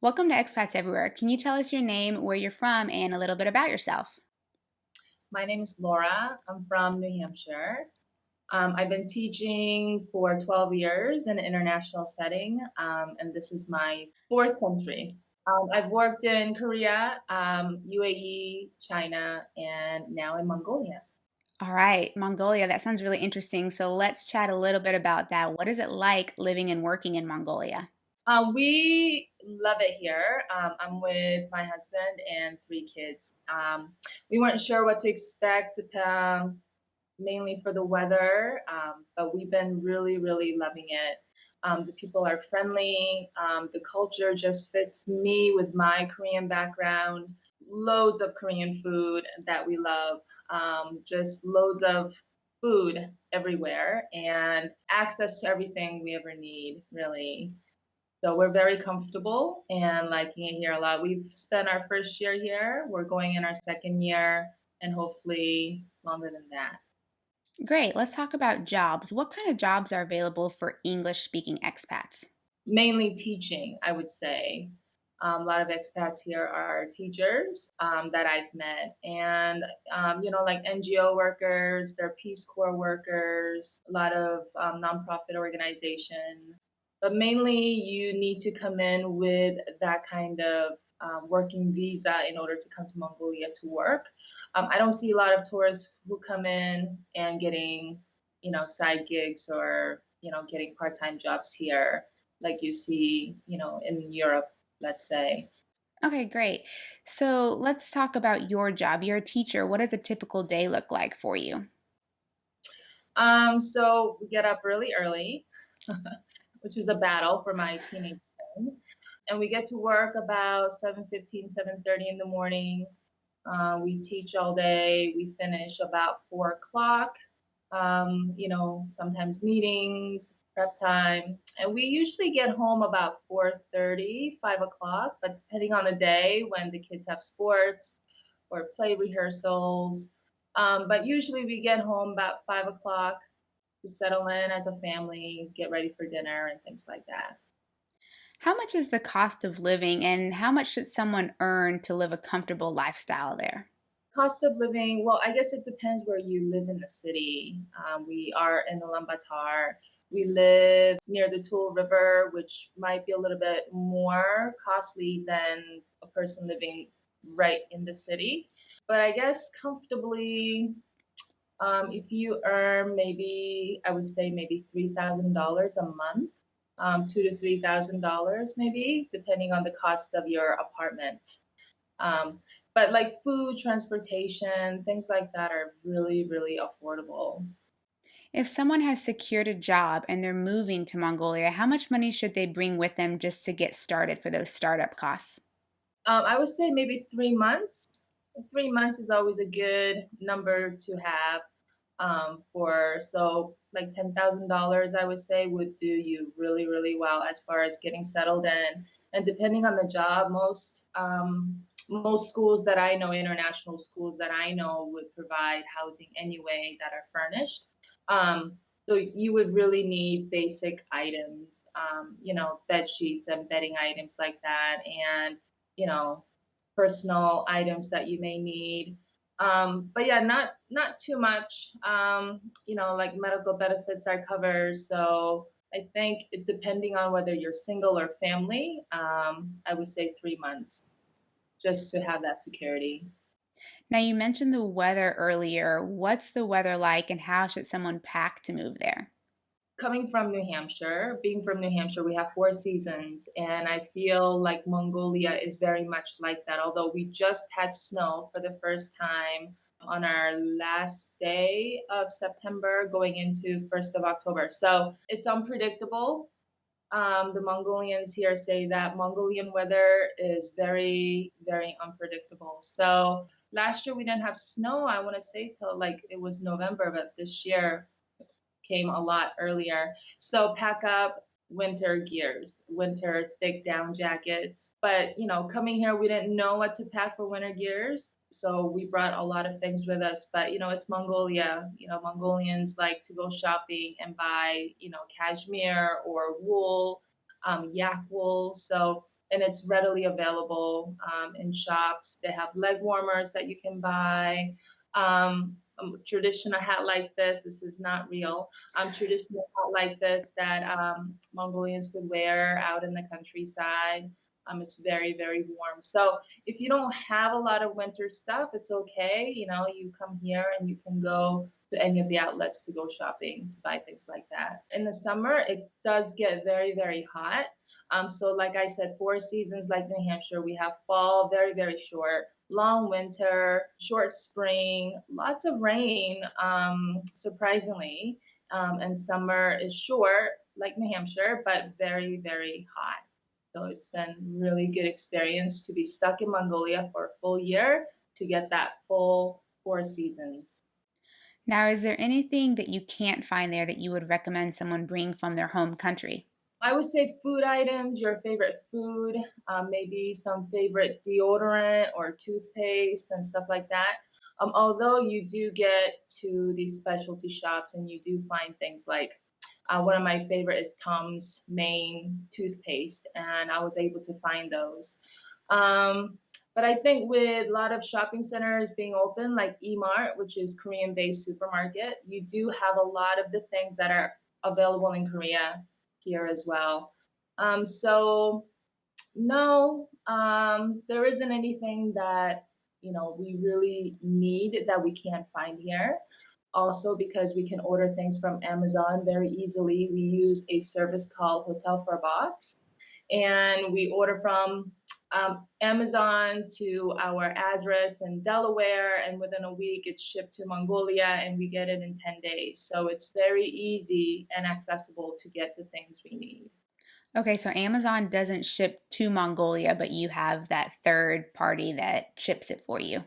Welcome to Expats Everywhere. Can you tell us your name, where you're from, and a little bit about yourself? My name is Laura. I'm from New Hampshire. I've been teaching for 12 years in an international setting, and this is my fourth country. I've worked in Korea, UAE, China, and now in Mongolia. All right, Mongolia. That sounds really interesting. So let's chat a little bit about that. What is it like living and working in Mongolia? We love it here. I'm with my husband and three kids. We weren't sure what to expect, mainly for the weather, but we've been really, really loving it. The people are friendly. The culture just fits me with my Korean background. Loads of Korean food that we love. Just loads of food everywhere and access to everything we ever need, really. So we're very comfortable and liking it here a lot. We've spent our first year here. We're going in our second year and hopefully longer than that. Great. Let's talk about jobs. What kind of jobs are available for English speaking expats? Mainly teaching, I would say. A lot of expats here are teachers that I've met, and like NGO workers, they're Peace Corps workers, a lot of nonprofit organization. But mainly, you need to come in with that kind of working visa in order to come to Mongolia to work. I don't see a lot of tourists who come in and getting, side gigs or getting part-time jobs here like you see, in Europe, let's say. Okay, great. So let's talk about your job. You're a teacher. What does a typical day look like for you? So we get up really early, which is a battle for my teenage son. And we get to work about 7:15, 7:30 in the morning. We teach all day. We finish about 4 o'clock. Sometimes meetings, prep time. And we usually get home about 4:30, 5 o'clock, but depending on the day when the kids have sports or play rehearsals. But usually we get home about 5 o'clock to settle in as a family, get ready for dinner and things like that. How much is the cost of living, and how much should someone earn to live a comfortable lifestyle there? Cost of living, well, I guess it depends where you live in the city. We are in Ulaanbaatar. We live near the Tool River, which might be a little bit more costly than a person living right in the city. But I guess comfortably, if you earn maybe, I would say maybe $3,000 a month, $2,000 to $3,000 maybe, depending on the cost of your apartment. But like food, transportation, things like that are really, really affordable. If someone has secured a job and they're moving to Mongolia, how much money should they bring with them just to get started for those startup costs? I would say maybe 3 months. 3 months is always a good number to have for, so like $10,000, I would say would do you really, really well as far as getting settled in. And depending on the job, most schools that I know, international schools that I know, would provide housing anyway that are furnished. So you would really need basic items, bed sheets and bedding items like that, and you know, personal items that you may need. But yeah, not too much. Like medical benefits are covered. So I think depending on whether you're single or family, I would say 3 months just to have that security. Now, you mentioned the weather earlier. What's the weather like, and how should someone pack to move there? Coming from New Hampshire, being from New Hampshire, we have 4 seasons, and I feel like Mongolia is very much like that. Although we just had snow for the first time on our last day of September, going into 1st of October. So it's unpredictable. The Mongolians here say that Mongolian weather is very, very unpredictable. So last year we didn't have snow, I want to say till like it was November, but this year came a lot earlier. So pack up winter gears, winter thick down jackets. But coming here, we didn't know what to pack for winter gears. So we brought a lot of things with us. But it's Mongolia. Mongolians like to go shopping and buy, cashmere or wool, yak wool. So and it's readily available in shops. They have leg warmers that you can buy. Traditional hat like this is not real. Traditional hat like this that Mongolians would wear out in the countryside. It's very, very warm. So if you don't have a lot of winter stuff, it's okay. You come here and you can go to any of the outlets to go shopping to buy things like that. In the summer, it does get very, very hot. So like I said, 4 seasons like New Hampshire, we have fall, very, very short, long winter, short spring, lots of rain, surprisingly. And summer is short, like New Hampshire, but very, very hot. So it's been really good experience to be stuck in Mongolia for a full year to get that full 4 seasons. Now, is there anything that you can't find there that you would recommend someone bring from their home country? I would say food items, your favorite food, maybe some favorite deodorant or toothpaste and stuff like that. Although you do get to these specialty shops and you do find things like one of my favorite is Tom's Maine toothpaste, and I was able to find those. Um, but I think with a lot of shopping centers being open, like Emart, which is Korean-based supermarket, you do have a lot of the things that are available in Korea here as well. So no, there isn't anything that we really need that we can't find here. Also, because we can order things from Amazon very easily, we use a service called Hotel for a Box, and we order from Amazon to our address in Delaware, and within a week it's shipped to Mongolia, and we get it in 10 days. So it's very easy and accessible to get the things we need. Okay, so Amazon doesn't ship to Mongolia, but you have that third party that ships it for you.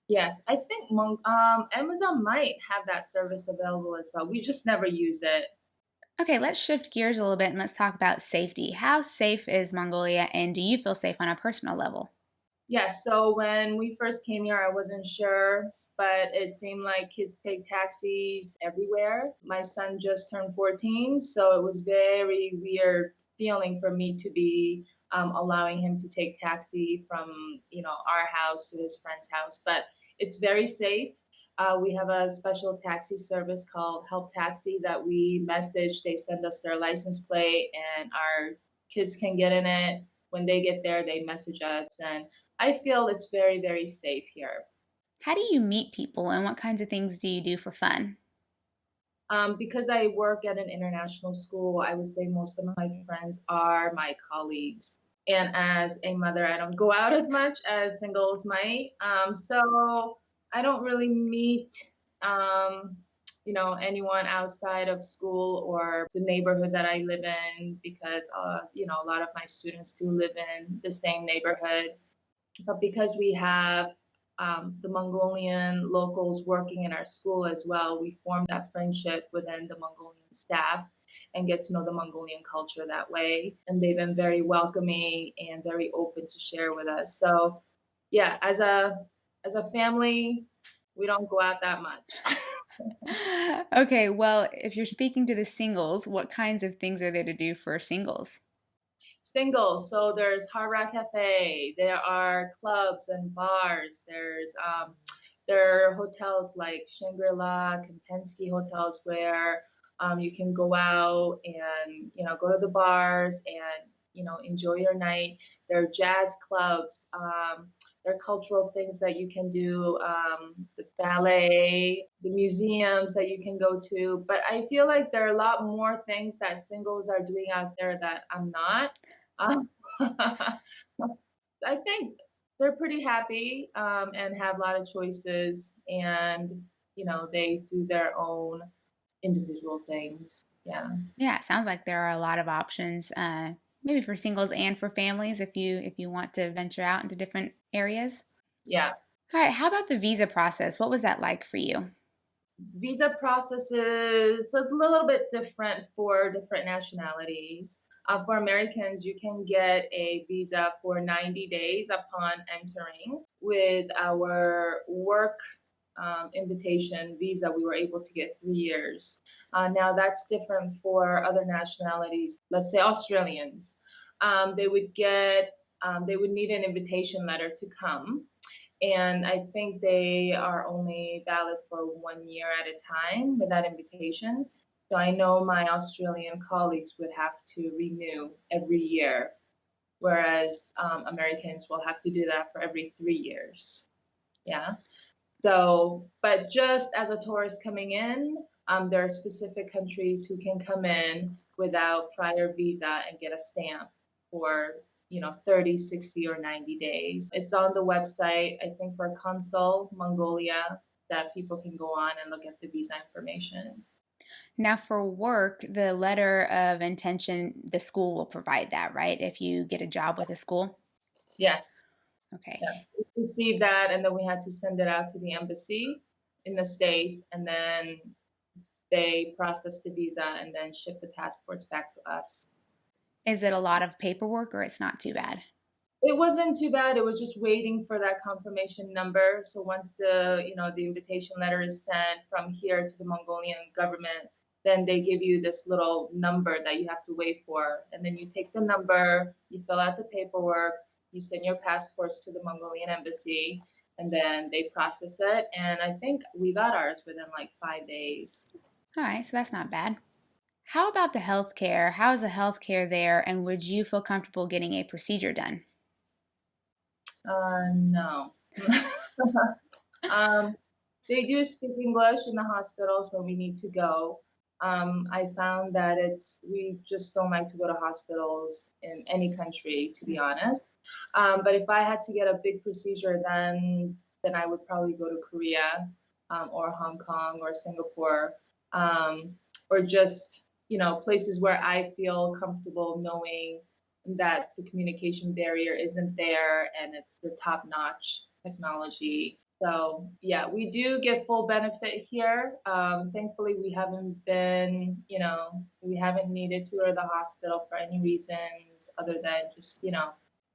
Yes, I think Amazon might have that service available as well. We just never use it. Okay, let's shift gears a little bit and let's talk about safety. How safe is Mongolia, and do you feel safe on a personal level? Yes, so when we first came here, I wasn't sure, but it seemed like kids take taxis everywhere. My son just turned 14, so it was very weird feeling for me to be allowing him to take taxi from, our house to his friend's house. But it's very safe. We have a special taxi service called Help Taxi that we message. They send us their license plate, and our kids can get in it. When they get there, they message us, and I feel it's very, very safe here. How do you meet people, and what kinds of things do you do for fun? Because I work at an international school, I would say most of my friends are my colleagues. And as a mother, I don't go out as much as singles might. So I don't really meet, um, anyone outside of school or the neighborhood that I live in because, a lot of my students do live in the same neighborhood. But because we have the Mongolian locals working in our school as well, we formed that friendship within the Mongolian staff and get to know the Mongolian culture that way. And they've been very welcoming and very open to share with us. So yeah, as a family, we don't go out that much. Okay, well, if you're speaking to the singles, what kinds of things are there to do for singles? Singles. So there's Hard Rock Cafe. There are clubs and bars. There are hotels like Shangri-La, Kempinski hotels where you can go out and go to the bars and enjoy your night. There are jazz clubs. There are cultural things that you can do, the ballet, the museums that you can go to. But I feel like there are a lot more things that singles are doing out there that I'm not. Um, I think they're pretty happy and have a lot of choices, and they do their own individual things. Yeah, Yeah, it sounds like there are a lot of options, maybe for singles and for families if you want to venture out into different areas. yeah. All right, how about the visa process? What was that like for you? Visa processes is a little bit different for different nationalities. For Americans, you can get a visa for 90 days upon entering. With our work invitation visa, we were able to get 3 years. Now, that's different for other nationalities, let's say Australians. They would get they would need an invitation letter to come. And I think they are only valid for 1 year at a time with that invitation. So I know my Australian colleagues would have to renew every year, whereas Americans will have to do that for every 3 years. Yeah. So, but just as a tourist coming in, there are specific countries who can come in without prior visa and get a stamp for, 30, 60, or 90 days. It's on the website, I think, for Consul Mongolia, that people can go on and look at the visa information. Now, for work, the letter of intention, the school will provide that, right? If you get a job with a school? Yes, Okay. yes. We received that, and then we had to send it out to the embassy in the States, and then they process the visa and then ship the passports back to us. Is it a lot of paperwork or it's not too bad? It wasn't too bad. It was just waiting for that confirmation number. So once the invitation letter is sent from here to the Mongolian government, then they give you this little number that you have to wait for. And then you take the number, you fill out the paperwork, you send your passports to the Mongolian embassy, and then they process it. And I think we got ours within like 5 days. All right, so that's not bad. How about the healthcare? How is the healthcare there, and would you feel comfortable getting a procedure done? No. Um, they do speak English in the hospitals when we need to go. I found that we just don't like to go to hospitals in any country, to be honest. But if I had to get a big procedure, then I would probably go to Korea, or Hong Kong or Singapore, or just places where I feel comfortable knowing that the communication barrier isn't there and it's the top-notch technology. So yeah, we do get full benefit here. Thankfully, we haven't needed to go to the hospital for any reasons other than just,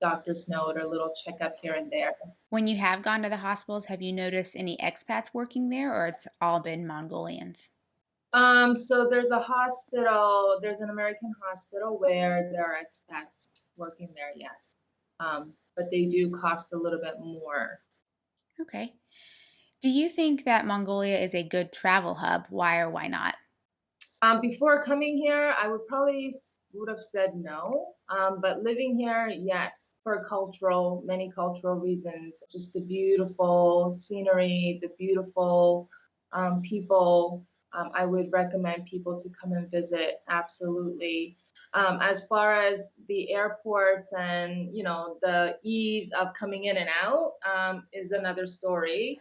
doctor's note or a little checkup here and there. When you have gone to the hospitals, have you noticed any expats working there, or it's all been Mongolians? So there's an American hospital where there are expats working there, yes. But they do cost a little bit more. Okay. Do you think that Mongolia is a good travel hub? Why or why not? Before coming here, I would have said no. But living here, yes, for many cultural reasons. Just the beautiful scenery, the beautiful people. I would recommend people to come and visit. Absolutely. As far as the airports and the ease of coming in and out, is another story.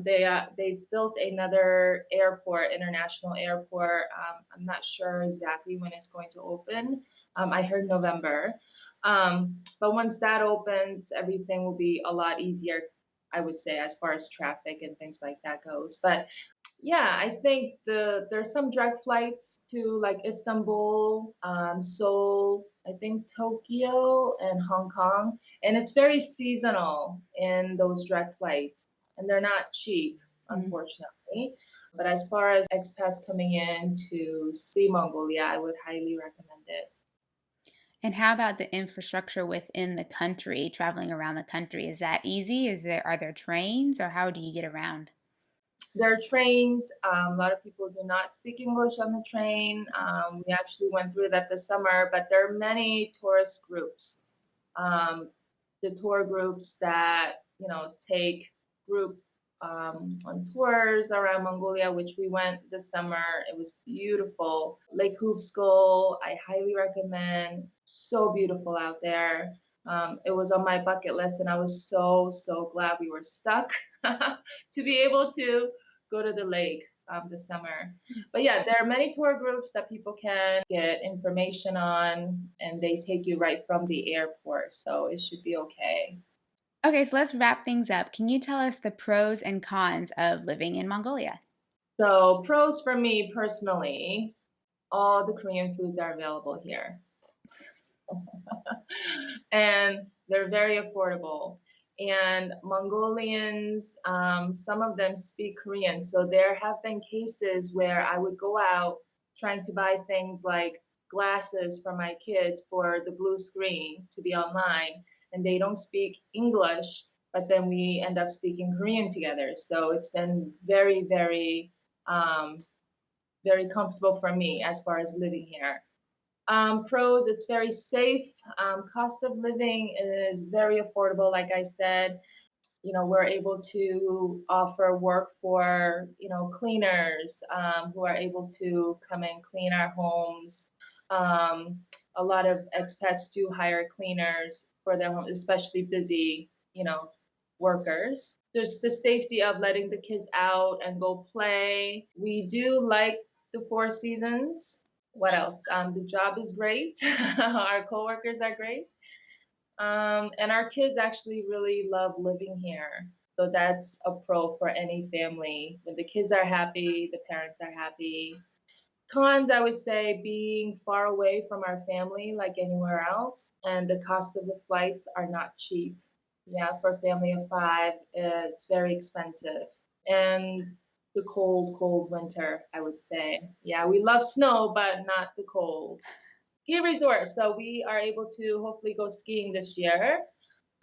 They've built another airport, international airport. I'm not sure exactly when it's going to open. I heard November. But once that opens, everything will be a lot easier, I would say, as far as traffic and things like that goes. But yeah, I think there's some direct flights to like Istanbul, Seoul, I think Tokyo and Hong Kong, and it's very seasonal in those direct flights, and they're not cheap, Mm. unfortunately. But as far as expats coming in to see Mongolia, I would highly recommend it. And how about the infrastructure within the country, traveling around the country? Is that easy? Are there trains, or how do you get around? There are trains. A lot of people do not speak English on the train. We actually went through that this summer, but there are many tourist groups. Um, the tour groups that take group on tours around Mongolia, which we went this summer. It was beautiful. Lake Hoofskull, I highly recommend. So beautiful out there. It was on my bucket list, and I was so glad we were stuck to be able to go to the lake this summer. But yeah, there are many tour groups that people can get information on, and they take you right from the airport, so it should be okay. Okay, so let's wrap things up. Can you tell us the pros and cons of living in Mongolia? So, pros for me personally, all the Korean foods are available here. And they're very affordable. And Mongolians, some of them speak Korean. So there have been cases where I would go out trying to buy things like glasses for my kids for the blue screen to be online. and they don't speak English, but then we end up speaking Korean together. So it's been very, very, very comfortable for me as far as living here. Pros, it's very safe. Cost of living is very affordable, like I said. We're able to offer work for, cleaners who are able to come and clean our homes. Um, a lot of expats do hire cleaners for their home, especially busy, workers. There's the safety of letting the kids out and go play. We do like the Four Seasons. What else? The job is great. Our coworkers are great. And our kids actually really love living here. So that's a pro for any family. When the kids are happy, the parents are happy. Cons, I would say, being far away from our family, like anywhere else, and the cost of the flights are not cheap. Yeah, for a family of five, it's very expensive. And the cold, cold winter, I would say. Yeah, we love snow, but not the cold. Ski resort. So we are able to hopefully go skiing this year.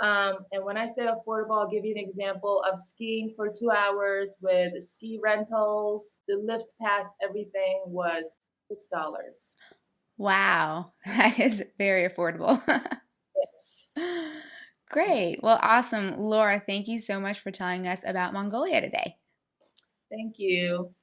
And when I say affordable, I'll give you an example of skiing for 2 hours with ski rentals. The lift pass, everything was $6. Wow, that is very affordable. Yes. Great. Well, awesome. Laura, thank you so much for telling us about Mongolia today. Thank you.